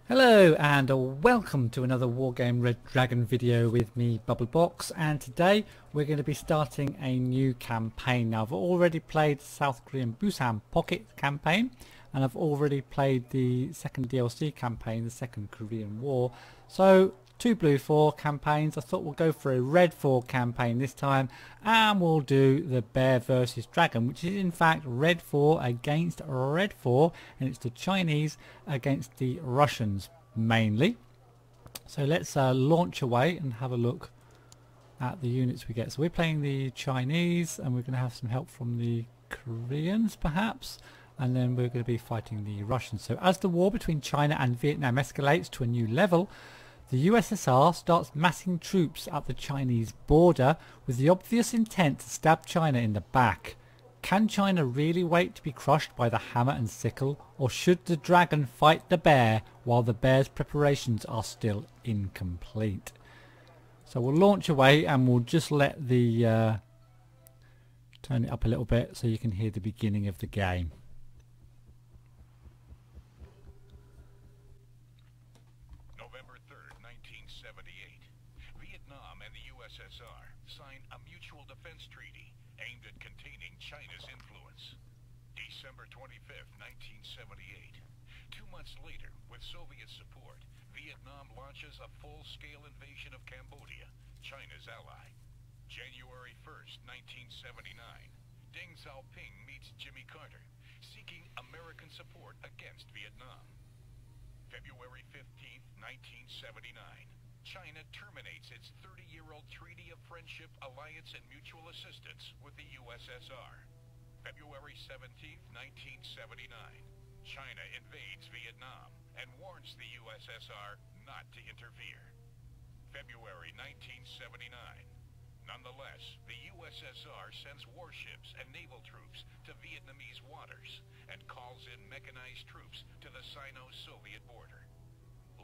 Hello and welcome to another Wargame Red Dragon video with me, Bubblebox, and today we're going to be starting a new campaign. Now I've already played South Korean Busan Pocket campaign and I've already played the second DLC campaign, the Second Korean War. So 2 Blue 4 campaigns. I thought we'll go for a Red 4 campaign this time and we'll do the Bear versus Dragon, which is in fact Red 4 against Red 4, and it's the Chinese against the Russians mainly. So let's launch away and have a look at the units we get. So we're playing the Chinese and we're going to have some help from the Koreans perhaps, and then we're going to be fighting the Russians. So as the war between China and Vietnam escalates to a new level, the USSR starts massing troops at the Chinese border with the obvious intent to stab China in the back. Can China really wait to be crushed by the hammer and sickle, or should the dragon fight the bear while the bear's preparations are still incomplete? So we'll launch away and we'll just let the turn it up a little bit so you can hear the beginning of the game. Vietnam and the USSR signed a mutual defense treaty aimed at containing China's influence. December 25th, 1978. 2 months later, with Soviet support, Vietnam launches a full-scale invasion of Cambodia, China's ally. January 1st, 1979. Deng Xiaoping meets Jimmy Carter, seeking American support against Vietnam. February 15th, 1979. China terminates its 30-year-old Treaty of Friendship, Alliance, and Mutual Assistance with the USSR. February 17th, 1979. China invades Vietnam and warns the USSR not to interfere. February 1979. Nonetheless, the USSR sends warships and naval troops to Vietnamese waters and calls in mechanized troops to the Sino-Soviet border.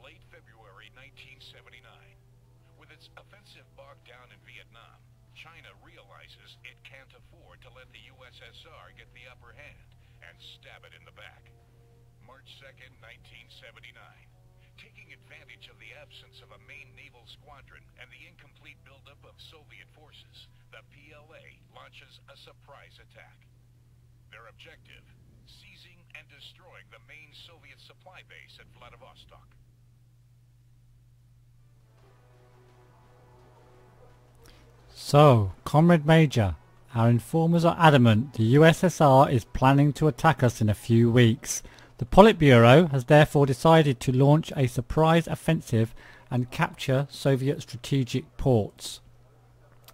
Late February 1979. With its offensive bogged down in Vietnam, China realizes it can't afford to let the USSR get the upper hand and stab it in the back. March 2nd, 1979. Taking advantage of the absence of a main naval squadron and the incomplete buildup of Soviet forces, the PLA launches a surprise attack. Their objective: seizing and destroying the main Soviet supply base at Vladivostok. So, Comrade Major, our informers are adamant the USSR is planning to attack us in a few weeks. The Politburo has therefore decided to launch a surprise offensive and capture Soviet strategic ports.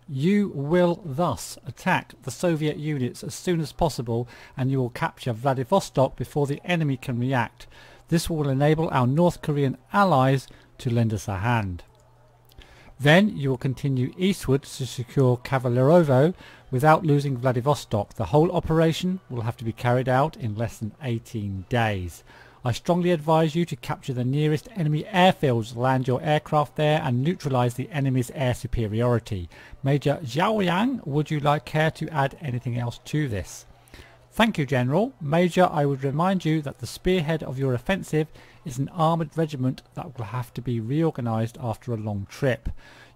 You will thus attack the Soviet units as soon as possible and you will capture Vladivostok before the enemy can react. This will enable our North Korean allies to lend us a hand. Then you will continue eastward to secure Kavalerovo without losing Vladivostok. The whole operation will have to be carried out in less than 18 days. I strongly advise you to capture the nearest enemy airfields, land your aircraft there and neutralize the enemy's air superiority. Major Zhaoyang, would you care to add anything else to this? Thank you, General. Major, I would remind you that the spearhead of your offensive is an armoured regiment that will have to be reorganised after a long trip.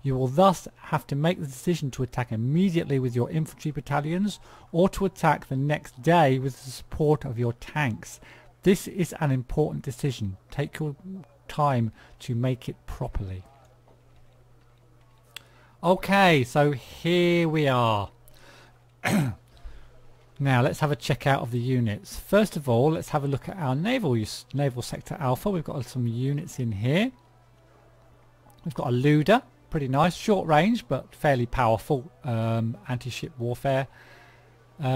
You will thus have to make the decision to attack immediately with your infantry battalions or to attack the next day with the support of your tanks. This is an important decision. Take your time to make it properly. Okay, so here we are. Now let's have a check out of the units. First of all, let's have a look at our naval sector alpha. We've got some units in here. We've got a Luda, pretty nice, short range but fairly powerful anti-ship warfare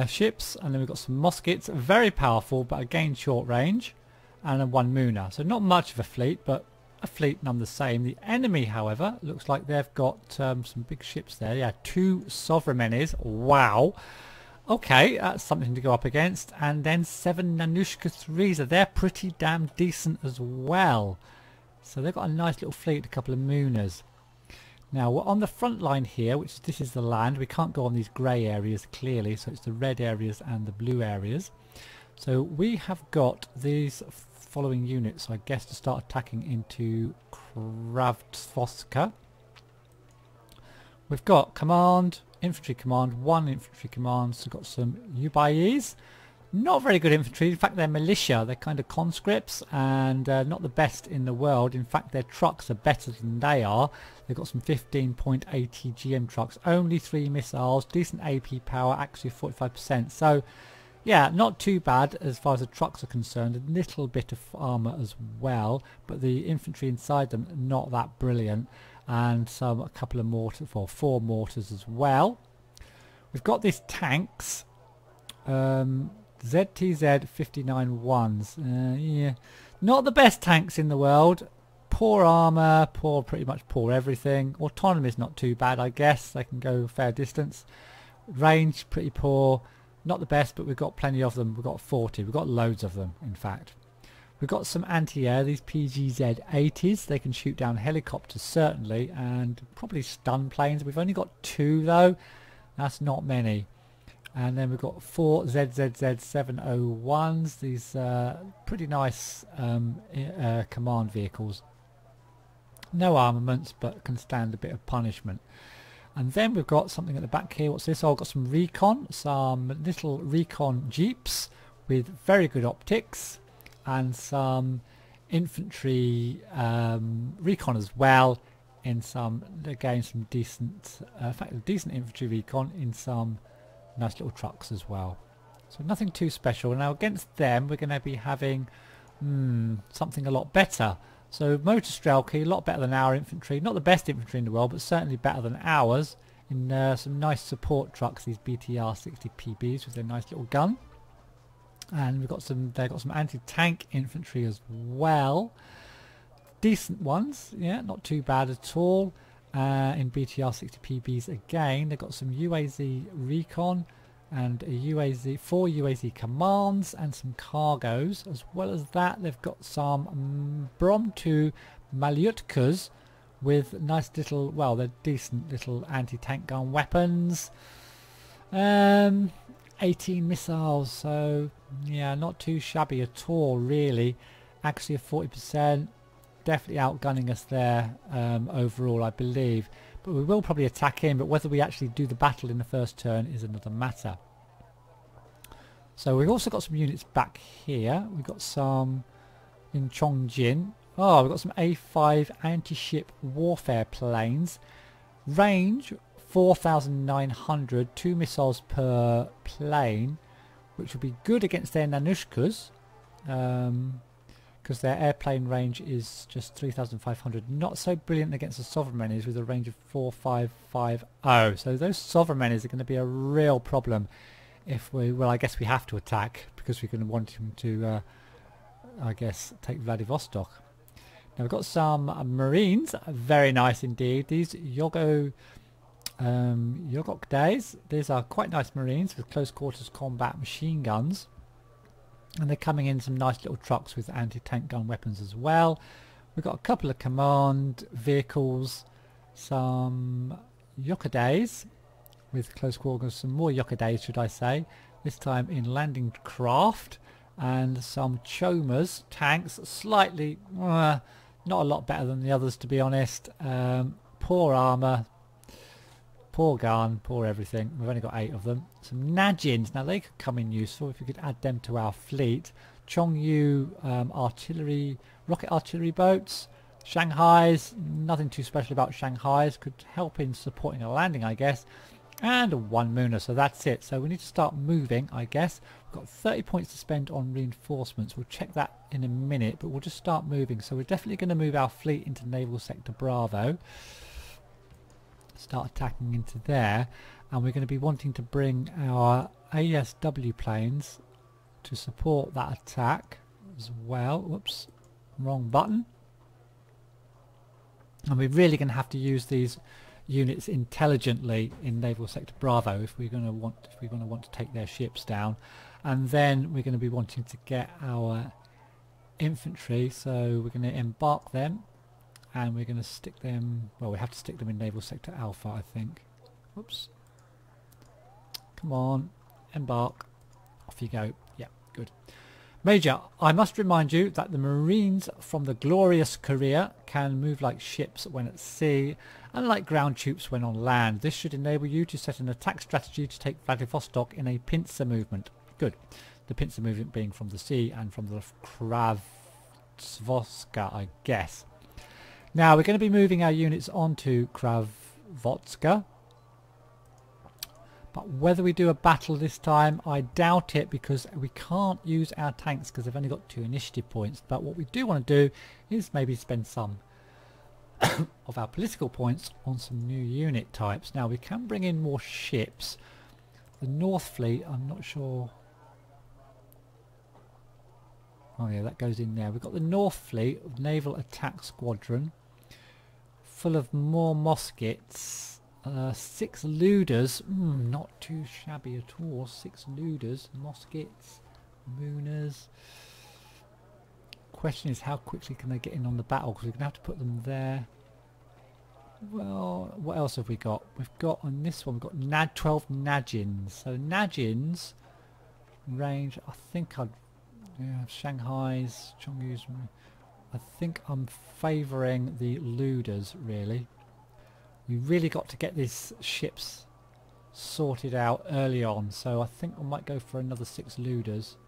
ships. And then we've got some muskets, very powerful but again short range, and a 1 Muna. So not much of a fleet, but a fleet none the same. The enemy, however, looks like they've got some big ships there. Yeah, 2 Sovereigns. Wow. Okay, that's something to go up against. And then 7 Nanushka 3s. They're pretty damn decent as well. So they've got a nice little fleet, a couple of Munas. Now we're on the front line here, which this is the land. We can't go on these grey areas clearly, so it's the red areas and the blue areas. So we have got these following units, I guess, to start attacking into Kravtvoska. We've got command, infantry command, 1 infantry command, so we've got some Ubayis. Not very good infantry, in fact they're militia, they're kind of conscripts and not the best in the world. In fact their trucks are better than they are. They've got some 15.80 GM trucks, only 3 missiles, decent AP power, actually 45%. So yeah, not too bad as far as the trucks are concerned. A little bit of armour as well, but the infantry inside them not that brilliant. And a couple of mortars, or 4 mortars as well. We've got these tanks. ZTZ 59 ones. Yeah, not the best tanks in the world. Poor armour, pretty much poor everything. Autonomy is not too bad, I guess. They can go a fair distance. Range pretty poor. Not the best, but we've got plenty of them. We've got 40. We've got loads of them, in fact. We've got some anti-air, these PGZ 80s. They can shoot down helicopters, certainly, and probably stun planes. We've only got 2, though. That's not many. And then we've got 4 ZZZ 701s. These pretty nice command vehicles. No armaments, but can stand a bit of punishment. And then we've got something at the back here. What's this? Oh, I've got some recon. Some little recon jeeps with very good optics. And some infantry recon as well. In some, again, some decent, in fact, decent infantry recon in some nice little trucks as well. So nothing too special. Now against them we're going to be having something a lot better. So motor Strelky, a lot better than our infantry. Not the best infantry in the world, but certainly better than ours. In some nice support trucks, these BTR 60 PBs with their nice little gun. And they've got some anti-tank infantry as well. Decent ones, yeah, not too bad at all. In BTR 60 PBs again, they've got some UAZ recon and a 4 UAZ commands and some cargos. As well as that, they've got some Brom 2 Malyutkas with nice little, well, they're decent little anti-tank gun weapons. 18 missiles, so yeah, not too shabby at all, really. Actually, a 40%. Definitely outgunning us there overall, I believe. But we will probably attack him, but whether we actually do the battle in the first turn is another matter. So we've also got some units back here. We've got some in Chongjin. Oh, we've got some A5 anti-ship warfare planes. Range 4,900, 2 missiles per plane, which will be good against their Nanushkas. Because their airplane range is just 3,500. Not so brilliant against the Sovereign with a range of 4,550. So those Sovereign are going to be a real problem if we, well, I guess we have to attack because we're going to want him to, I guess, take Vladivostok. Now we've got some Marines, very nice indeed. These Yogok Days, these are quite nice Marines with close quarters combat machine guns. And they're coming in some nice little trucks with anti-tank gun weapons as well. We've got a couple of command vehicles, some Yokodays with close quarters, some more Yokodays should I say, this time in landing craft, and some Chomas tanks, slightly, not a lot better than the others to be honest. Poor armour, poor gun, poor everything. We've only got 8 of them. Some Najins, now they could come in useful if we could add them to our fleet. Chongyu rocket artillery boats. Shanghai's, nothing too special about Shanghai's, could help in supporting a landing I guess. And 1 Mooner, so that's it. So we need to start moving I guess. We've got 30 points to spend on reinforcements. We'll check that in a minute, but we'll just start moving. So we're definitely going to move our fleet into Naval Sector Bravo. Start attacking into there, and we're going to be wanting to bring our ASW planes to support that attack as well. Whoops, wrong button. And we're really going to have to use these units intelligently in Naval Sector Bravo if we're going to want to take their ships down. And then we're going to be wanting to get our infantry, so we're going to embark them. And we're going to stick them, well, we have to stick them in Naval Sector Alpha, I think. Whoops. Come on, embark. Off you go. Yeah, Good. Major, I must remind you that the Marines from the glorious Korea can move like ships when at sea and like ground troops when on land. This should enable you to set an attack strategy to take Vladivostok in a pincer movement. Good. The pincer movement being from the sea and from the Kravotska, I guess. Now we're going to be moving our units onto Kravotska. But whether we do a battle this time, I doubt it, because we can't use our tanks because they've only got 2 initiative points. But what we do want to do is maybe spend some of our political points on some new unit types. Now we can bring in more ships. The North Fleet, I'm not sure. Oh yeah, that goes in there. We've got the North Fleet Naval Attack Squadron, full of more muskets. 6 looters, not too shabby at all. 6 looters, muskets, mooners. Question is, how quickly can they get in on the battle? Because we're going to have to put them there. Well, what else have we got? We've got on this one, we've got 12 Najins. So Najins range, I think I'd, yeah, Shanghai's, Chongyu's. I think I'm favouring the looters really. We really got to get these ships sorted out early on, so I think I might go for another 6 looters.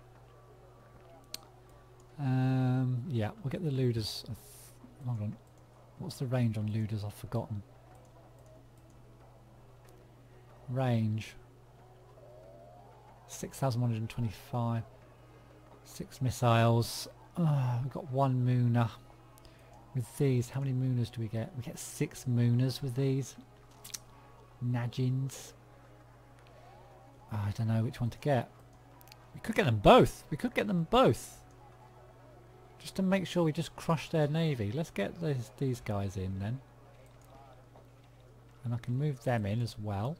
Yeah, we'll get the looters. Hold on, what's the range on looters? I've forgotten. Range 6,125. 6 missiles. We've got 1 Mooner. With these, how many Mooners do we get? We get 6 Mooners with these. Najins. Oh, I don't know which one to get. We could get them both. We could get them both. Just to make sure we just crush their navy. Let's get these guys in then. And I can move them in as well.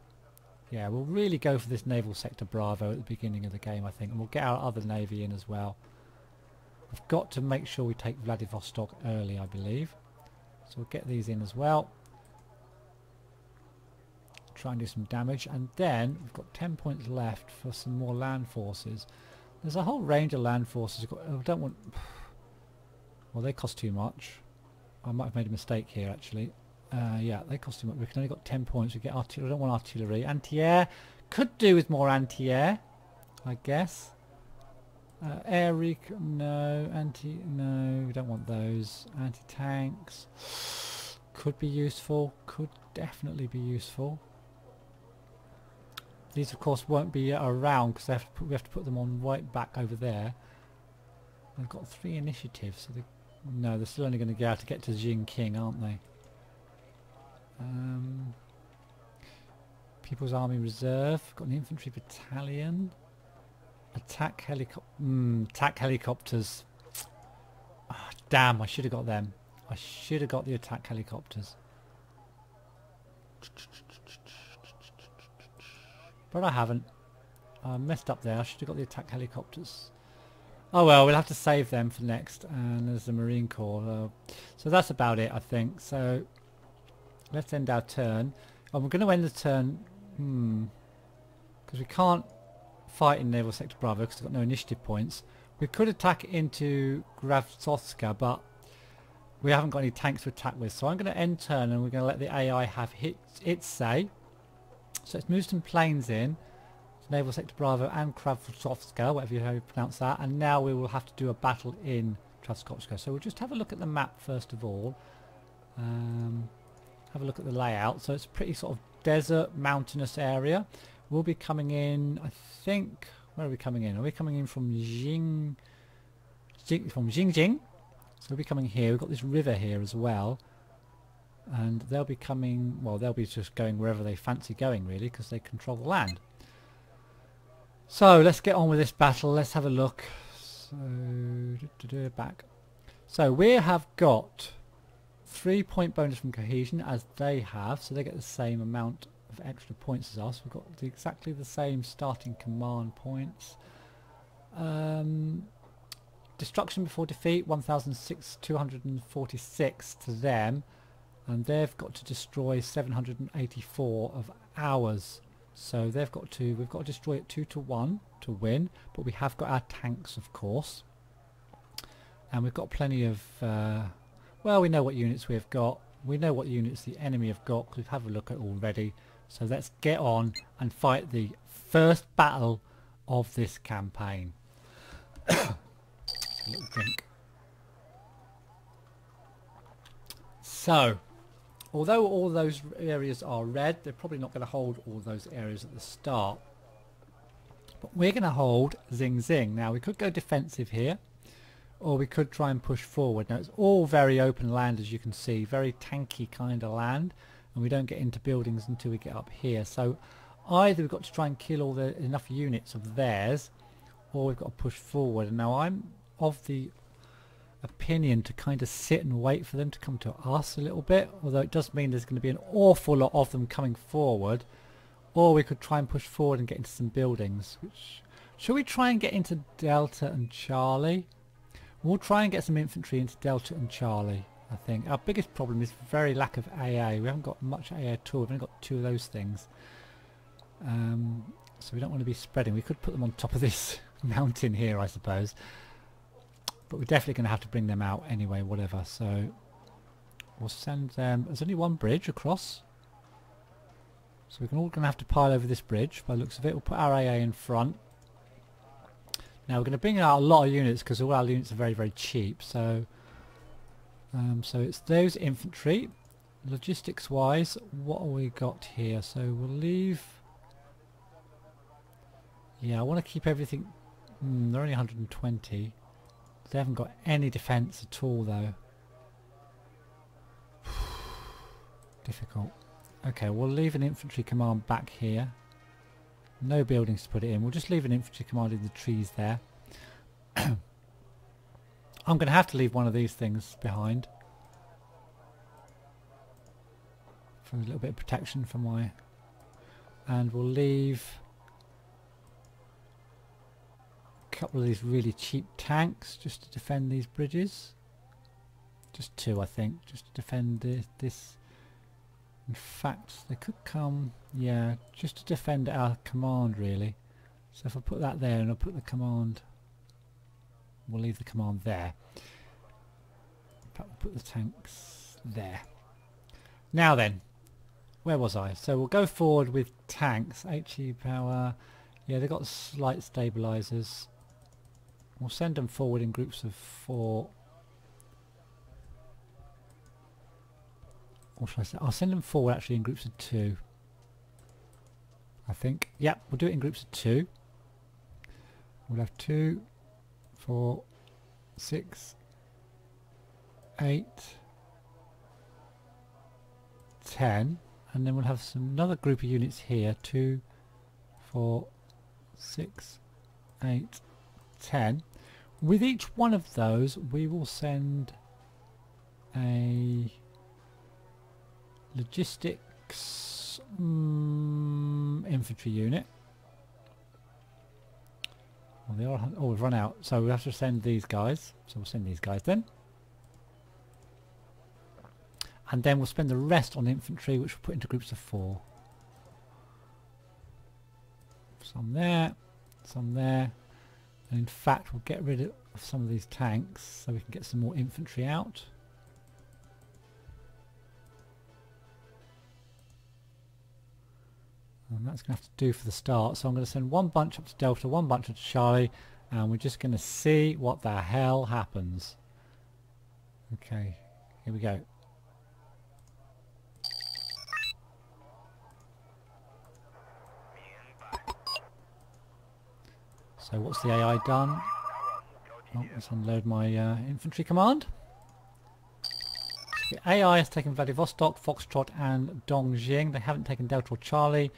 Yeah, we'll really go for this naval sector Bravo at the beginning of the game, I think. And we'll get our other navy in as well. We've got to make sure we take Vladivostok early, I believe. So we'll get these in as well. Try and do some damage. And then we've got 10 points left for some more land forces. There's a whole range of land forces. I don't want... Well, they cost too much. I might have made a mistake here, actually. Yeah, they cost too much. We've only got 10 points. We get artillery. I don't want artillery. Anti-air. Could do with more anti-air, I guess. Air no, no, we don't want those. Anti-tanks could be useful, could definitely be useful. These of course won't be around because we have to put them on right back over there. They've got 3 initiatives, so no, they're still only going to be able to get to Jingqing, aren't they? People's Army Reserve, got an infantry battalion. Attack helicopters. Oh, damn, I should have got them. I should have got the attack helicopters. But I haven't. I messed up there. I should have got the attack helicopters. Oh well, we'll have to save them for next. And there's the Marine Corps. So that's about it, I think. So let's end our turn. And we're going to end the turn... because we can't fight in Naval Sector Bravo because we've got no initiative points. We could attack into Gravtsovska, but we haven't got any tanks to attack with. So I'm going to end turn and we're going to let the AI have its say. So let's move some planes in. Naval Sector Bravo and Kravtsovska, whatever you pronounce that. And now we will have to do a battle in Kravtsovska. So we'll just have a look at the map first of all. Have a look at the layout. So it's a pretty sort of desert, mountainous area. We'll be coming in, I think, where are we coming in? Are we coming in from Xinjiang? So we'll be coming here. We've got this river here as well. And they'll be coming, well, they'll be just going wherever they fancy going, really, because they control the land. So let's get on with this battle. Let's have a look. So, back. So we have got 3-point bonus from cohesion as they have, so they get the same amount of extra points as us. We've got exactly the same starting command points. Destruction before defeat 1,246 to them, and they've got to destroy 784 of ours. So they've got to, we've got to destroy it 2-1 to win, but we have got our tanks, of course. And we've got plenty of, well, we know what units we've got. We know what units the enemy have got because we've had a look at it already. So let's get on and fight the first battle of this campaign. A little drink. So, although all those areas are red, they're probably not going to hold all those areas at the start. But we're going to hold Zing Zing. Now, we could go defensive here, or we could try and push forward. Now, it's all very open land, as you can see, very tanky kind of land, and we don't get into buildings until we get up here. So, either we've got to try and kill all the enough units of theirs, or we've got to push forward. And now, I'm of the opinion to kind of sit and wait for them to come to us a little bit, although it does mean there's going to be an awful lot of them coming forward, or we could try and push forward and get into some buildings. Which, should we try and get into Delta and Charlie? We'll try and get some infantry into Delta and Charlie. I think our biggest problem is very lack of AA. We haven't got much AA at all. We've only got 2 of those things, so we don't want to be spreading. We could put them on top of this mountain here, I suppose. But we're definitely going to have to bring them out anyway, whatever. So we'll send them. There's only one bridge across, so we're all going to have to pile over this bridge. By the looks of it, we'll put our AA in front. Now we're going to bring out a lot of units because all our units are very, very cheap. So, so it's those infantry. Logistics-wise, what have we got here? So we'll leave. Yeah, I want to keep everything. They're only 120. They haven't got any defence at all though. Difficult. Okay, we'll leave an infantry command back here. No buildings to put it in. We'll just leave an infantry command in the trees there. I'm going to have to leave one of these things behind for a little bit of protection for my... And we'll leave couple of these really cheap tanks just to defend these bridges. Just 2, I think, just to defend this. In fact, they could come, yeah, just to defend our command really. So if I put that there and I'll put the command, we'll leave the command there. In fact, we'll put the tanks there. Now then, where was I? So we'll go forward with tanks. HE power, yeah, they've got slight stabilizers. We'll send them forward in groups of 4. Or should I say? I'll send them forward actually in groups of 2. I think. Yeah, we'll do it in groups of 2. We'll have 2, 4, 6, 8, 10, and then we'll have another group of units here. 2, 4, 6, 8, 10. With each one of those we will send a logistics infantry unit. Well, they are, oh, we've run out, so we have to send these guys. So we'll send these guys then. And then we'll spend the rest on infantry, which we'll put into groups of 4. Some there, some there. And in fact, we'll get rid of some of these tanks so we can get some more infantry out. And that's going to have to do for the start. So I'm going to send one bunch up to Delta, one bunch up to Charlie, and we're just going to see what the hell happens. Okay, here we go. So what's the AI done? Oh, let's unload my infantry command. So the AI has taken Vladivostok, Foxtrot and Dongjing. They haven't taken Delta or Charlie,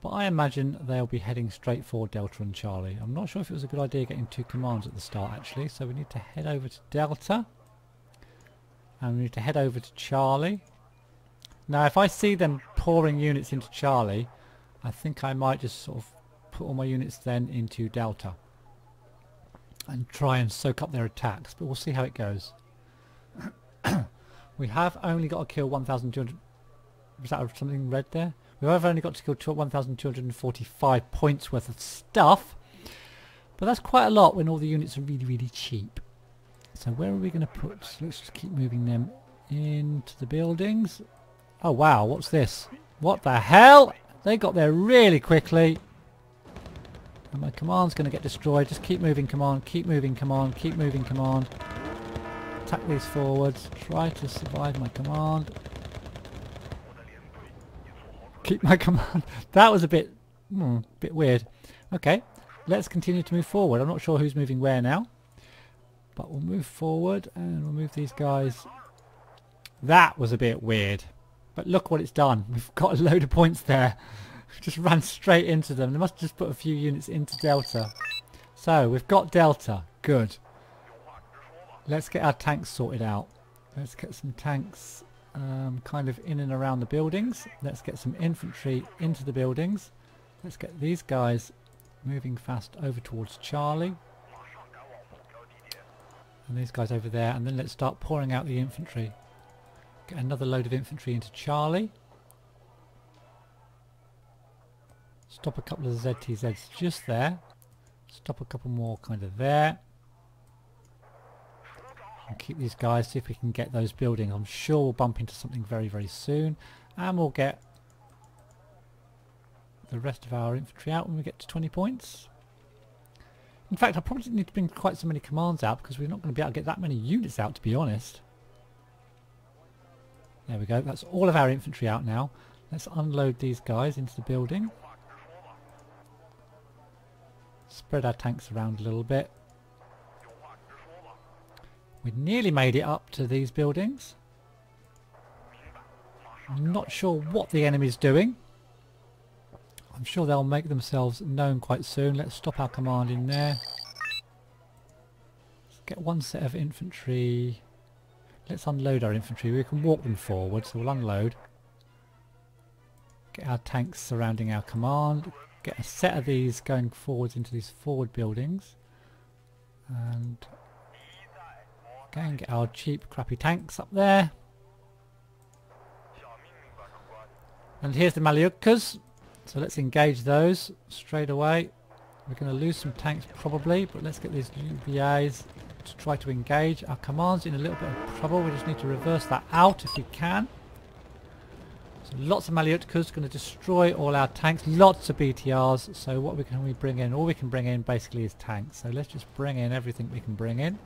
but I imagine they'll be heading straight for Delta and Charlie. I'm not sure if it was a good idea getting 2 commands at the start actually, so we need to head over to Delta and we need to head over to Charlie. Now if I see them pouring units into Charlie, I think I might just sort of put all my units then into Delta and try and soak up their attacks, but we'll see how it goes. We have only got to kill 1,200. Was that something red there? We've only got to kill 1,245 points worth of stuff. But that's quite a lot when all the units are really, really cheap. So where are we going to put... Let's just keep moving them into the buildings. Oh wow, what's this? What the hell? They got there really quickly. And my command's going to get destroyed. Just keep moving, command. Keep moving, command. Keep moving, command. Attack these forwards. Try to survive my command. Keep my command. That was a bit weird. Okay, let's continue to move forward. I'm not sure who's moving where now. But we'll move forward and we'll move these guys. That was a bit weird. But look what it's done. We've got a load of points there. Just ran straight into them. They must have just put a few units into Delta. So we've got Delta. Good. Let's get our tanks sorted out. Let's get some tanks kind of in and around the buildings. Let's get some infantry into the buildings. Let's get these guys moving fast over towards Charlie. And these guys over there. And then let's start pouring out the infantry. Get another load of infantry into Charlie. Stop a couple of ZTZs just there. Stop a couple more kind of there. And keep these guys, see if we can get those buildings. I'm sure we'll bump into something very, very soon. And we'll get the rest of our infantry out when we get to 20 points. In fact, I probably didn't need to bring quite so many commands out because we're not going to be able to get that many units out, to be honest. There we go. That's all of our infantry out now. Let's unload these guys into the building. Spread our tanks around a little bit. We nearly made it up to these buildings. I'm not sure what the enemy's doing. I'm sure they'll make themselves known quite soon. Let's stop our command in there. Let's get one set of infantry. Let's unload our infantry. We can walk them forward, so we'll unload. Get our tanks surrounding our command. Get a set of these going forwards into these forward buildings. And again, get our cheap, crappy tanks up there. And here's the Malyutkas. So let's engage those straight away. We're going to lose some tanks probably, but let's get these UBAs to try to engage. Our command's in a little bit of trouble. We just need to reverse that out if we can. So lots of Malyutkas going to destroy all our tanks. Lots of BTRs. So what can we bring in? All we can bring in basically is tanks. So let's just bring in everything we can bring in.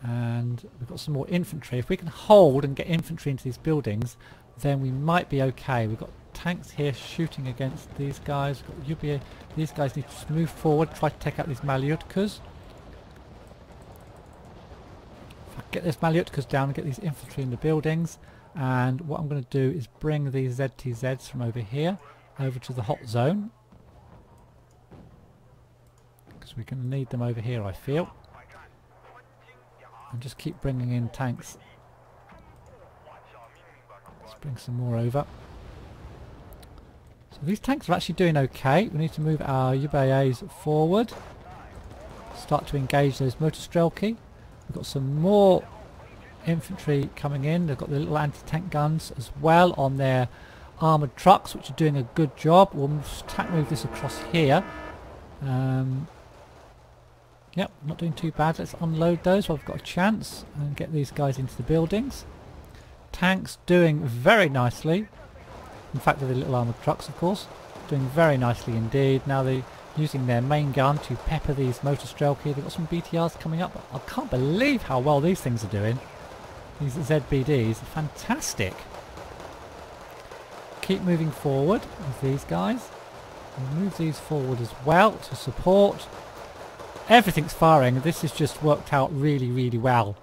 And we've got some more infantry. If we can hold and get infantry into these buildings, then we might be okay. We've got tanks here shooting against these guys. We've got UBA. These guys need to move forward, try to take out these Malyutkas. If I get these Malyutkas down and get these infantry in the buildings, and what I'm going to do is bring these ZTZs from over here over to the hot zone, because we're going to need them over here, I feel. And just keep bringing in tanks. Let's bring some more over. So these tanks are actually doing okay. We need to move our UBAs forward. Start to engage those motor strelki. We've got some more infantry coming in. They've got the little anti-tank guns as well on their armoured trucks, which are doing a good job. We'll move this across here. Yep, not doing too bad. Let's unload those while we've got a chance and get these guys into the buildings. Tanks doing very nicely. In fact, they're the little armoured trucks, of course. Doing very nicely indeed. Now they're using their main gun to pepper these motor strelki. They've got some BTRs coming up. I can't believe how well these things are doing. These ZBDs are fantastic. Keep moving forward with these guys. We'll move these forward as well to support. Everything's firing. This has just worked out really, really well.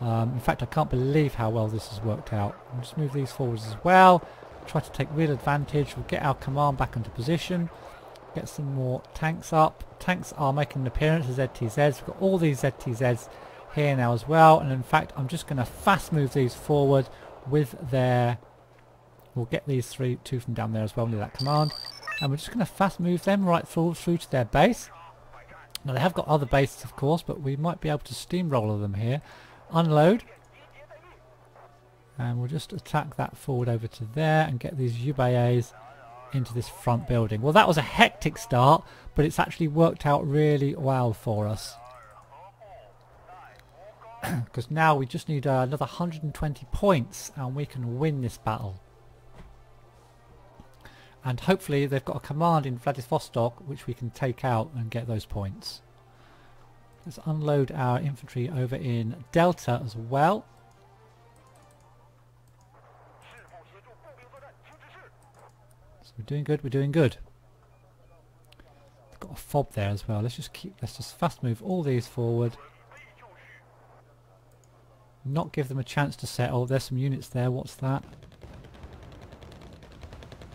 In fact, I can't believe how well this has worked out. We'll just move these forwards as well. Try to take real advantage. We'll get our command back into position. Get some more tanks up. Tanks are making an appearance as ZTZs. We've got all these ZTZs here now as well. And in fact, I'm just going to fast move these forward with their... We'll get these two from down there as well under that command. And we're just going to fast move them right through to their base. Now they have got other bases, of course, but we might be able to steamroller them here. Unload. And we'll just attack that forward over to there and get these Yubayes into this front building. Well, that was a hectic start, but it's actually worked out really well for us. Because now we just need another 120 points and we can win this battle. And hopefully they've got a command in Vladivostok which we can take out and get those points. Let's unload our infantry over in Delta as well. So we're doing good, we're doing good. We've got a fob there as well. Let's just fast move all these forward. Not give them a chance to settle. There's some units there. What's that?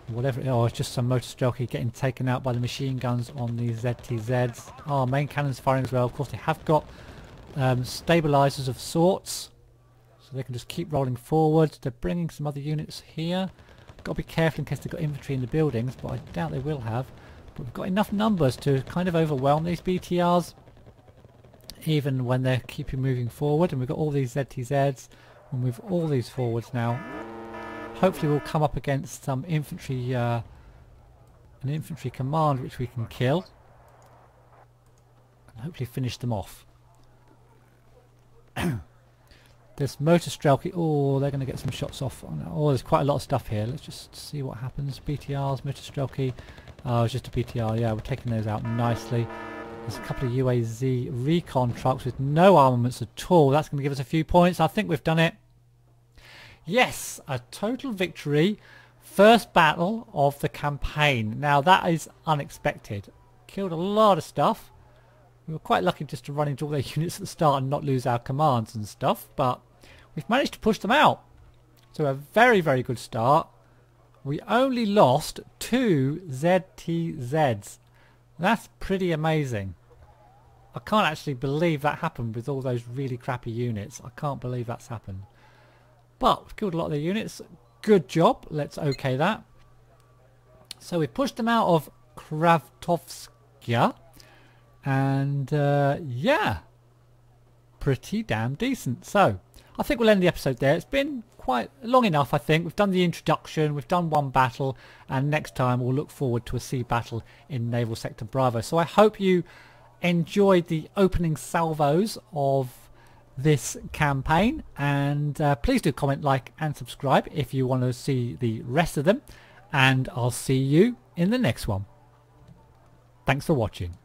Whatever. Oh, it's just some motor strelky getting taken out by the machine guns on these ZTZs. Oh, main cannons firing as well. Of course, they have got stabilizers of sorts, so they can just keep rolling forward. They're bringing some other units here. Got to be careful in case they've got infantry in the buildings, but I doubt they will have. But we've got enough numbers to kind of overwhelm these BTRs, even when they're keeping moving forward. And we've got all these ZTZs. We'll move all these forwards now. Hopefully we'll come up against some infantry, an infantry command which we can kill. And hopefully finish them off. This motor strelky, oh, they're going to get some shots off. Oh, there's quite a lot of stuff here. Let's just see what happens. BTRs, motor strelky. Oh, it's just a BTR. Yeah, we're taking those out nicely. There's a couple of UAZ recon trucks with no armaments at all. That's going to give us a few points. I think we've done it. Yes, a total victory. First battle of the campaign. Now that is unexpected. Killed a lot of stuff. We were quite lucky just to run into all their units at the start and not lose our commands and stuff. But we've managed to push them out. So a very, very good start. We only lost 2 ZTZs. That's pretty amazing. I can't actually believe that happened with all those really crappy units. I can't believe that's happened. But we've killed a lot of their units. Good job. Let's OK that. So we pushed them out of Kravtovskia. And yeah, pretty damn decent. So I think we'll end the episode there. It's been quite long enough, I think. We've done the introduction, we've done one battle, and next time we'll look forward to a sea battle in Naval Sector Bravo. So I hope you enjoyed the opening salvos of this campaign, and please do comment, like and subscribe if you want to see the rest of them, and I'll see you in the next one. Thanks for watching.